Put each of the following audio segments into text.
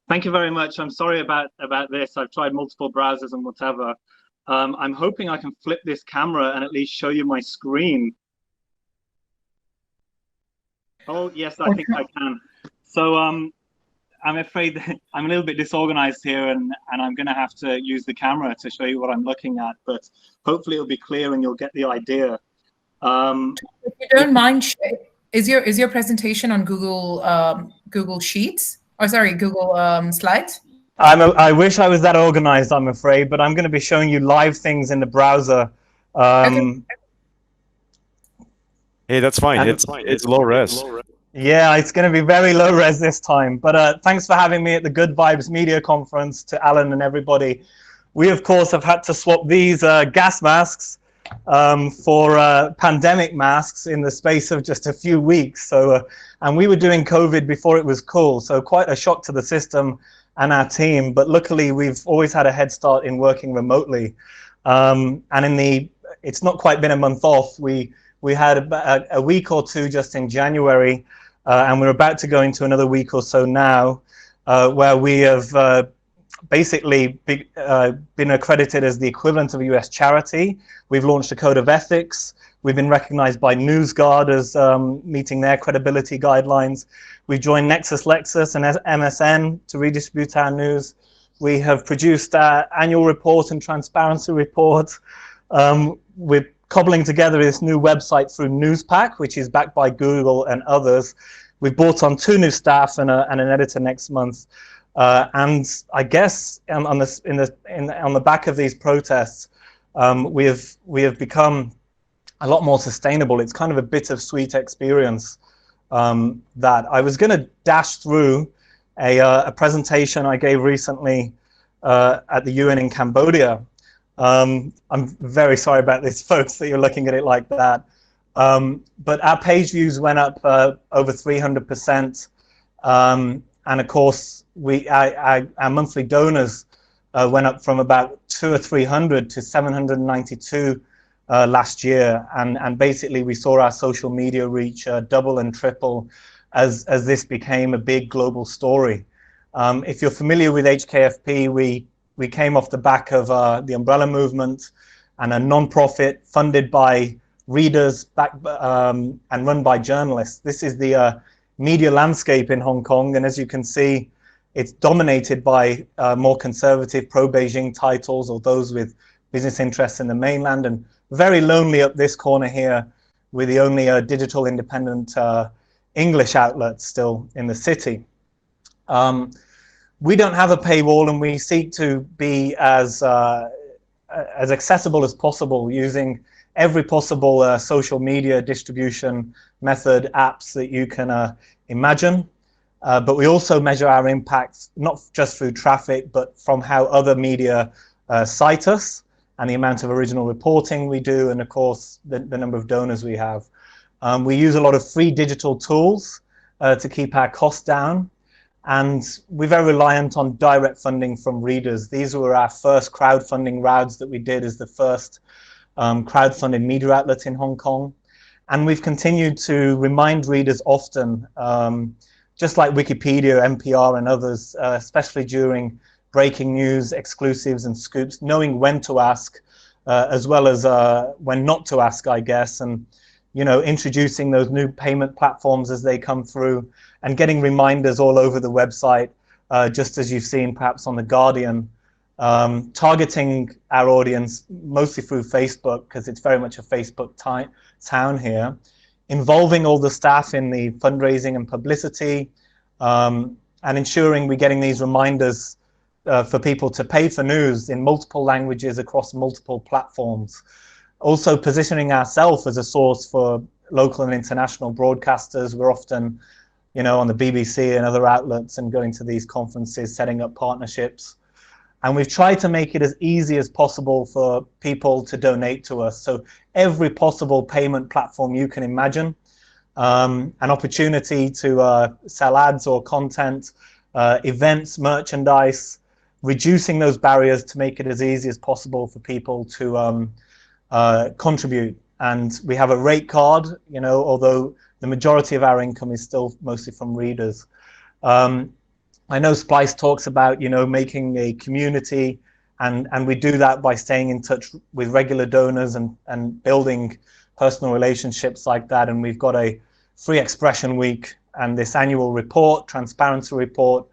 Thank you very much. I'm sorry about this. I've tried multiple browsers and whatever. I'm hoping I can flip this camera and at least show you my screen. Oh, yes, I think I can. So I'm afraid that I'm a little bit disorganized here, and I'm going to have to use the camera to show you what I'm looking at, but hopefully it'll be clear and you'll get the idea. If you don't mind, is your presentation on Google Sheets? Or sorry, Google Slides? I wish I was that organized, I'm afraid, but I'm going to be showing you live things in the browser. Okay. Hey, that's fine. It's low res. Yeah, it's going to be very low res this time. But thanks for having me at the Good Vibes Media Conference, to Alan and everybody. We, of course, have had to swap these gas masks for pandemic masks in the space of just a few weeks. So, and we were doing COVID before it was cool. So quite a shock to the system and our team. But luckily, we've always had a head start in working remotely. And it's not quite been a month off. We had a week or two just in January, and we're about to go into another week or so now, where we have basically been accredited as the equivalent of a US charity. We've launched a code of ethics. We've been recognized by NewsGuard as meeting their credibility guidelines. We've joined Nexus Lexus and MSN to redistribute our news. We have produced our annual report and transparency report. We're cobbling together this new website through Newspack, which is backed by Google and others. We've brought on 2 new staff and an editor next month. And I guess on the back of these protests, we have become a lot more sustainable. It's kind of a bittersweet experience that I was going to dash through a presentation I gave recently at the UN in Cambodia. I'm very sorry about this, folks, that you're looking at it like that. But our page views went up over 300%. And of course, our monthly donors went up from about 200 or 300 to 792 last year. And basically, we saw our social media reach double and triple as this became a big global story. If you're familiar with HKFP, we came off the back of the Umbrella Movement and a non-profit funded by readers and run by journalists. This is the media landscape in Hong Kong, and as you can see, it's dominated by more conservative pro-Beijing titles or those with business interests in the mainland, and very lonely up this corner here with the only digital independent English outlet still in the city. We don't have a paywall, and we seek to be as accessible as possible using every possible social media distribution method, apps that you can imagine. But we also measure our impact, not just through traffic, but from how other media cite us and the amount of original reporting we do, and of course, the number of donors we have. We use a lot of free digital tools to keep our costs down. And we're very reliant on direct funding from readers. These were our first crowdfunding rounds that we did as the first crowdfunded media outlet in Hong Kong. And we've continued to remind readers often, just like Wikipedia, NPR and others, especially during breaking news, exclusives and scoops, knowing when to ask, as well as when not to ask, I guess, and introducing those new payment platforms as they come through, and getting reminders all over the website, just as you've seen perhaps on The Guardian, targeting our audience mostly through Facebook, because it's very much a Facebook town here, involving all the staff in the fundraising and publicity, and ensuring we're getting these reminders for people to pay for news in multiple languages across multiple platforms. Also positioning ourselves as a source for local and international broadcasters. We're often on the BBC and other outlets, and going to these conferences, setting up partnerships. And we've tried to make it as easy as possible for people to donate to us. So every possible payment platform you can imagine, an opportunity to sell ads or content, events, merchandise, reducing those barriers to make it as easy as possible for people to contribute. And we have a rate card, although the majority of our income is still mostly from readers. I know Splice talks about, making a community, and we do that by staying in touch with regular donors and building personal relationships like that. And we've got a free expression week and this annual report, transparency report,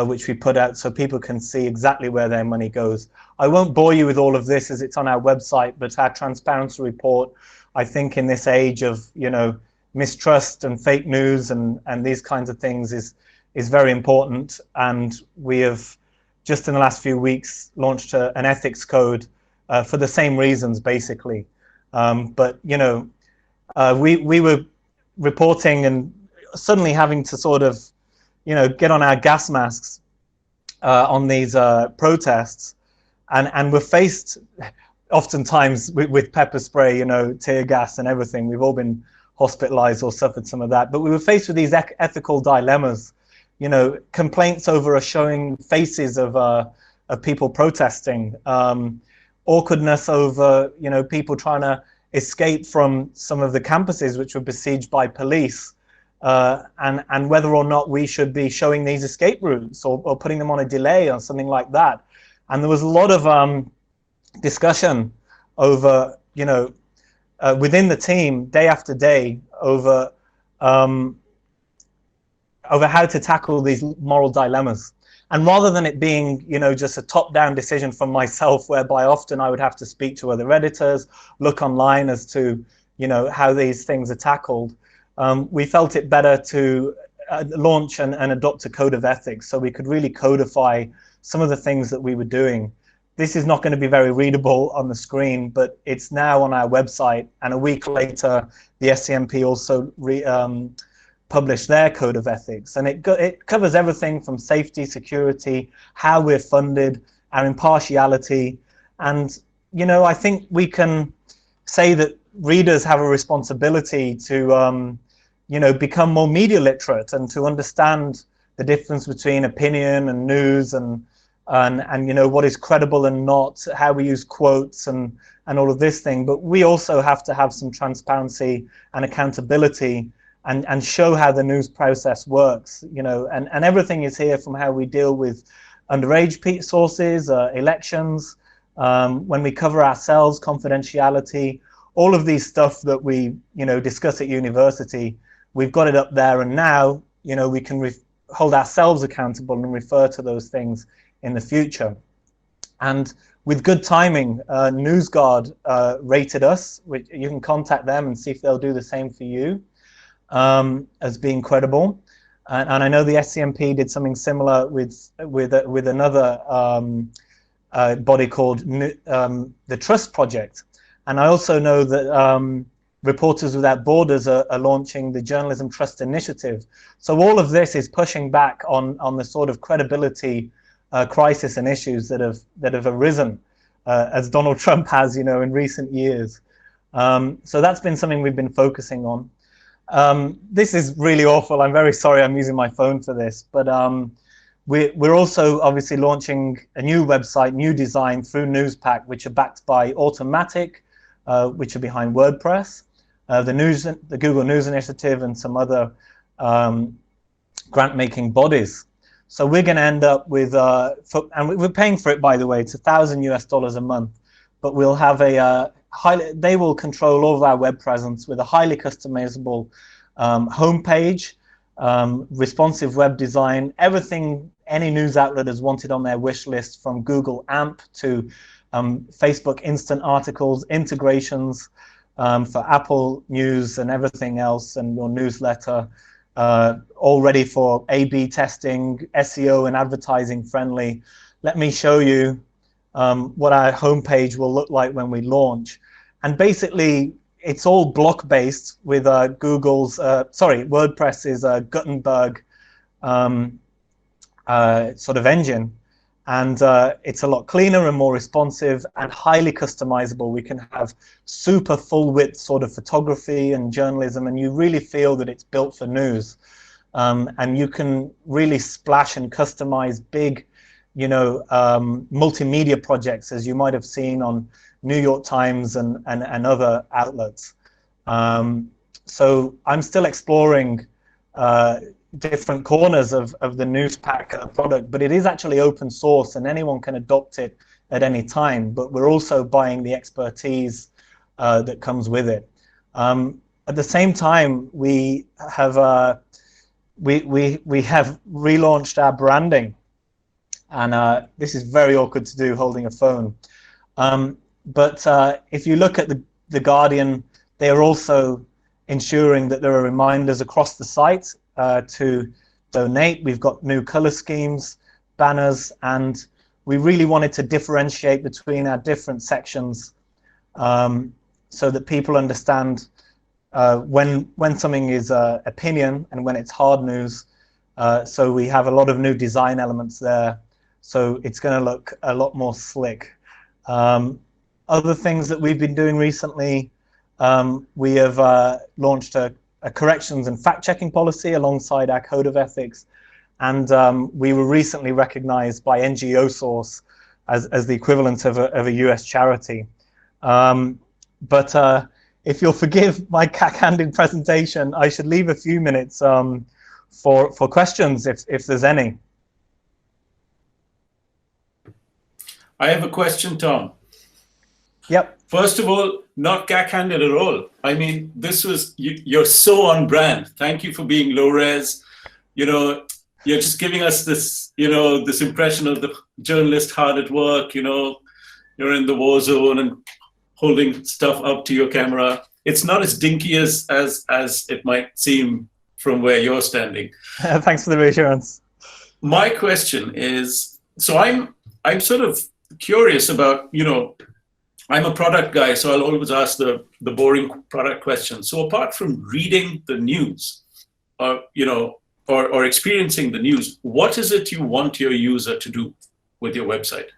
which we put out so people can see exactly where their money goes. I won't bore you with all of this as it's on our website, but our transparency report, I think in this age of, mistrust and fake news and these kinds of things is very important. And we have just in the last few weeks launched an ethics code for the same reasons, basically. But we were reporting and suddenly having to sort of get on our gas masks on these protests, and we're faced oftentimes with pepper spray, tear gas and everything. We've all been hospitalized or suffered some of that, but we were faced with these ethical dilemmas. Complaints over us showing faces of people protesting, awkwardness over people trying to escape from some of the campuses which were besieged by police, and whether or not we should be showing these escape routes or putting them on a delay or something like that. And there was a lot of discussion over within the team day after day over how to tackle these moral dilemmas. And rather than it being, just a top-down decision from myself, whereby often I would have to speak to other editors, look online as to, how these things are tackled, we felt it better to launch and adopt a code of ethics so we could really codify some of the things that we were doing. This is not going to be very readable on the screen, but it's now on our website. And a week later, the SCMP also published their code of ethics, and it covers everything from safety, security, how we're funded, our impartiality. And I think we can say that readers have a responsibility to become more media literate and to understand the difference between opinion and news and what is credible and not, how we use quotes and all of this thing. But we also have to have some transparency and accountability and show how the news process works, and everything is here, from how we deal with underage sources, elections, when we cover ourselves, confidentiality, all of these stuff that we, discuss at university. We've got it up there, and now, we can hold ourselves accountable and refer to those things in the future. And with good timing, NewsGuard rated us, which you can contact them and see if they'll do the same for you. As being credible, and I know the SCMP did something similar with another body called the Trust Project, and I also know that Reporters Without Borders are launching the Journalism Trust Initiative. So all of this is pushing back on the sort of credibility crisis and issues that have arisen as Donald Trump has, in recent years. So that's been something we've been focusing on. This is really awful. I'm very sorry I'm using my phone for this, but we're also obviously launching a new website, new design through Newspack, which are backed by Automatic, which are behind WordPress, the Google News Initiative, and some other grant-making bodies. So we're going to end up with, and we're paying for it, by the way. It's $1,000 a month, but we'll have they will control all of our web presence with a highly customizable homepage, responsive web design, everything any news outlet has wanted on their wish list, from Google AMP to Facebook instant articles, integrations for Apple News and everything else, and your newsletter, all ready for A/B testing, SEO and advertising friendly. Let me show you what our homepage will look like when we launch. And basically, it's all block-based with WordPress's Gutenberg sort of engine. And it's a lot cleaner and more responsive and highly customizable. We can have super full-width sort of photography and journalism, and you really feel that it's built for news. And you can really splash and customize big, multimedia projects, as you might have seen on New York Times and other outlets. So I'm still exploring, different corners of the Newspack product, but it is actually open source and anyone can adopt it at any time. But we're also buying the expertise that comes with it. At the same time, we have relaunched our branding, and this is very awkward to do holding a phone. But if you look at the Guardian, they are also ensuring that there are reminders across the site to donate. We've got new color schemes, banners, and we really wanted to differentiate between our different sections so that people understand when something is opinion and when it's hard news. So we have a lot of new design elements there. So it's going to look a lot more slick. Other things that we've been doing recently, we have launched a corrections and fact-checking policy alongside our code of ethics. And we were recently recognized by NGO Source as the equivalent of a US charity. But if you'll forgive my cack-handed presentation, I should leave a few minutes for questions if there's any. I have a question, Tom. Yep. First of all, not cack-handed at all. I mean, this was, you're so on brand. Thank you for being low res. You know, you're just giving us this, you know, this impression of the journalist hard at work, you know, you're in the war zone and holding stuff up to your camera. It's not as dinky as it might seem from where you're standing. Thanks for the reassurance. My question is, so I'm sort of curious about, you know, I'm a product guy, so I'll always ask the boring product questions. So apart from reading the news, you know, or experiencing the news, what is it you want your user to do with your website?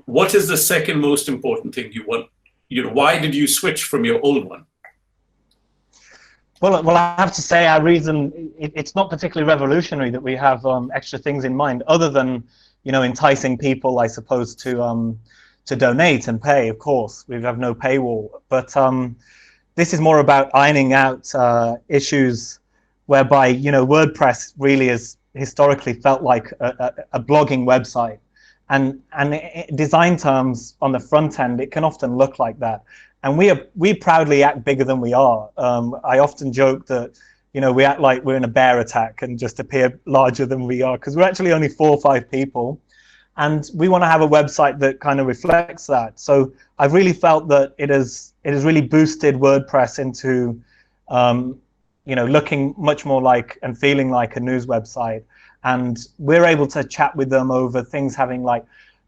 What is the second most important thing you want? You know, why did you switch from your old one? Well, I have to say our reason, it's not particularly revolutionary that we have extra things in mind, other than, you know, enticing people, I suppose, to donate and pay. Of course, we have no paywall, but this is more about ironing out issues whereby, you know, WordPress really is historically felt like a blogging website, and design terms on the front end, it can often look like that. And we proudly act bigger than we are. I often joke that, you know, we act like we're in a bear attack and just appear larger than we are, because we're actually only 4 or 5 people. And we want to have a website that kind of reflects that. So I've really felt that it has really boosted WordPress into, you know, looking much more like and feeling like a news website. And we're able to chat with them over things having like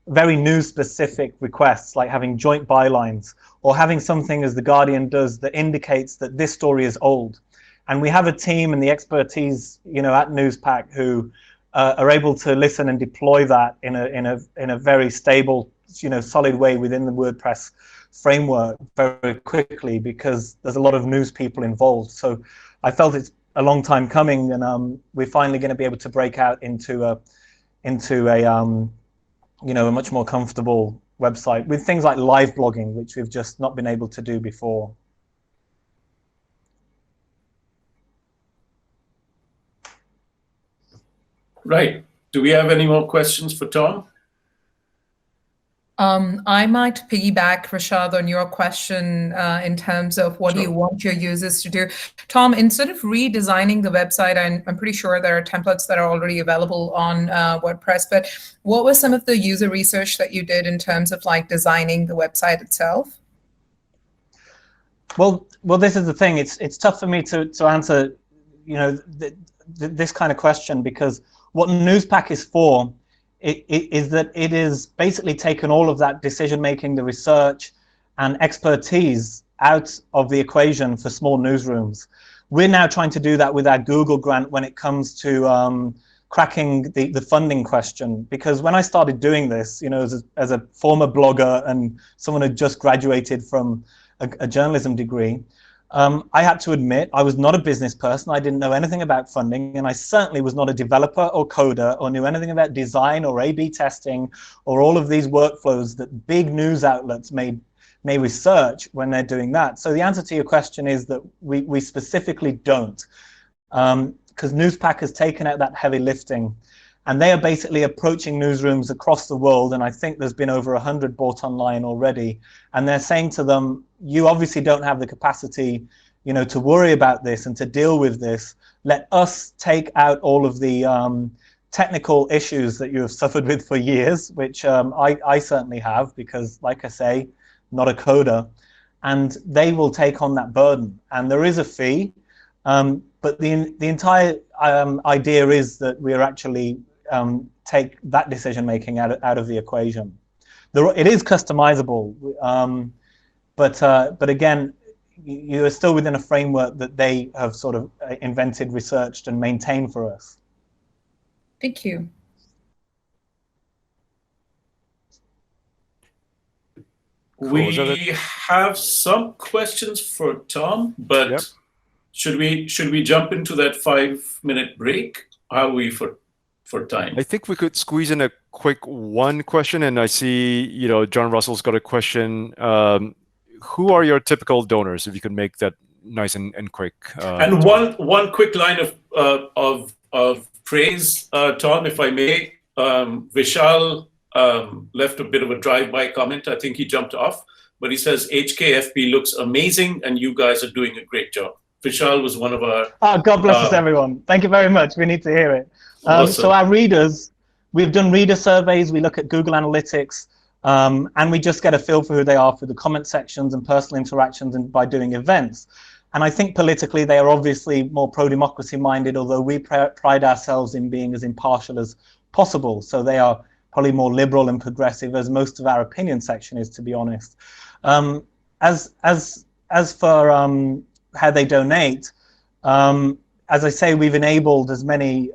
very news specific requests, like having joint bylines or having something as the Guardian does that indicates that this story is old. And we have a team and the expertise, you know, at Newspack who are able to listen and deploy that in a very stable, you know, solid way within the WordPress framework very quickly, because there's a lot of news people involved. So I felt it's a long time coming, and we're finally going to be able to break out into a you know, a much more comfortable website with things like live blogging, which we've just not been able to do before. Right. Do we have any more questions for Tom? I might piggyback, Rashad, on your question in terms of what do you want your users to do. Tom, instead of redesigning the website, I'm pretty sure there are templates that are already available on WordPress, but what was some of the user research that you did in terms of like designing the website itself? Well, this is the thing. It's tough for me to answer, you know, this kind of question, because what Newspack is for is that it is basically taken all of that decision-making, the research and expertise out of the equation for small newsrooms. We're now trying to do that with our Google grant when it comes to cracking the funding question. Because when I started doing this, you know, as a former blogger and someone who just graduated from a journalism degree, I had to admit I was not a business person. I didn't know anything about funding, and I certainly was not a developer or coder or knew anything about design or A/B testing or all of these workflows that big news outlets may research when they're doing that. So the answer to your question is that we specifically don't. because Newspack has taken out that heavy lifting, and they are basically approaching newsrooms across the world, and I think there's been over 100 bought online already, and they're saying to them, you obviously don't have the capacity, you know, to worry about this and to deal with this. Let us take out all of the technical issues that you have suffered with for years, which I certainly have, because like I say, not a coder, and they will take on that burden. And there is a fee, but the entire idea is that we are actually take that decision making out of the equation. It is customizable, but again, you are still within a framework that they have sort of invented, researched, and maintained for us. Thank you. We have some questions for Tom, but should we jump into that 5-minute break? How are we for time? I think we could squeeze in a quick one question, and I see, you know, John Russell's got a question. Who are your typical donors? If you could make that nice and quick. And one quick line of praise, Tom, if I may. Vishal left a bit of a drive-by comment. I think he jumped off, but he says HKFP looks amazing, and you guys are doing a great job. Vishal was one of our. Oh, God bless us, everyone. Thank you very much. We need to hear it. Awesome. So our readers, we've done reader surveys. We look at Google Analytics. And we just get a feel for who they are through the comment sections and personal interactions and by doing events. And I think politically they are obviously more pro-democracy minded, although we pride ourselves in being as impartial as possible. So they are probably more liberal and progressive, as most of our opinion section is, to be honest. As for how they donate, as I say, we've enabled as many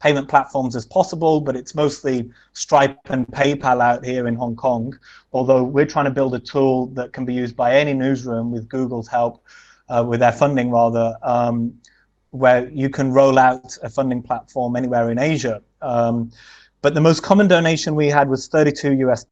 payment platforms as possible, but it's mostly Stripe and PayPal out here in Hong Kong, although we're trying to build a tool that can be used by any newsroom with Google's help, with their funding rather, where you can roll out a funding platform anywhere in Asia. But the most common donation we had was $32 US.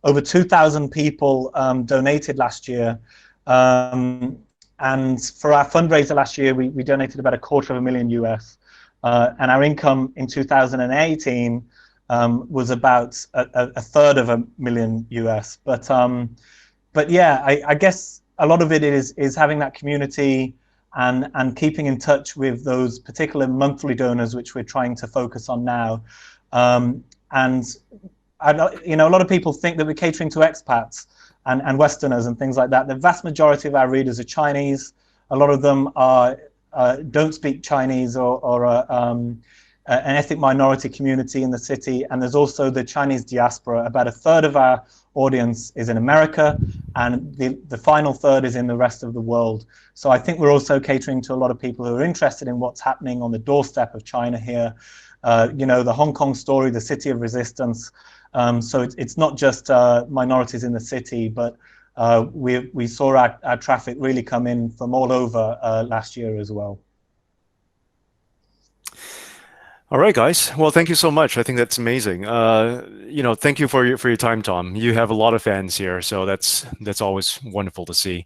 Over 2,000 people donated last year. And for our fundraiser last year, we donated about $250,000 US. And our income in 2018 was about $350,000 US. But yeah, I guess a lot of it is having that community and keeping in touch with those particular monthly donors, which we're trying to focus on now. And you know, a lot of people think that we're catering to expats and Westerners and things like that. The vast majority of our readers are Chinese. A lot of them don't speak Chinese or an ethnic minority community in the city. And there's also the Chinese diaspora. About 1/3 of our audience is in America, and the final third is in the rest of the world. So I think we're also catering to a lot of people who are interested in what's happening on the doorstep of China here. You know, the Hong Kong story, the city of resistance. So it's not just minorities in the city, but we saw our traffic really come in from all over last year as well. All right, guys. Well, thank you so much. I think that's amazing. You know, thank you for your time, Tom. You have a lot of fans here, so that's always wonderful to see.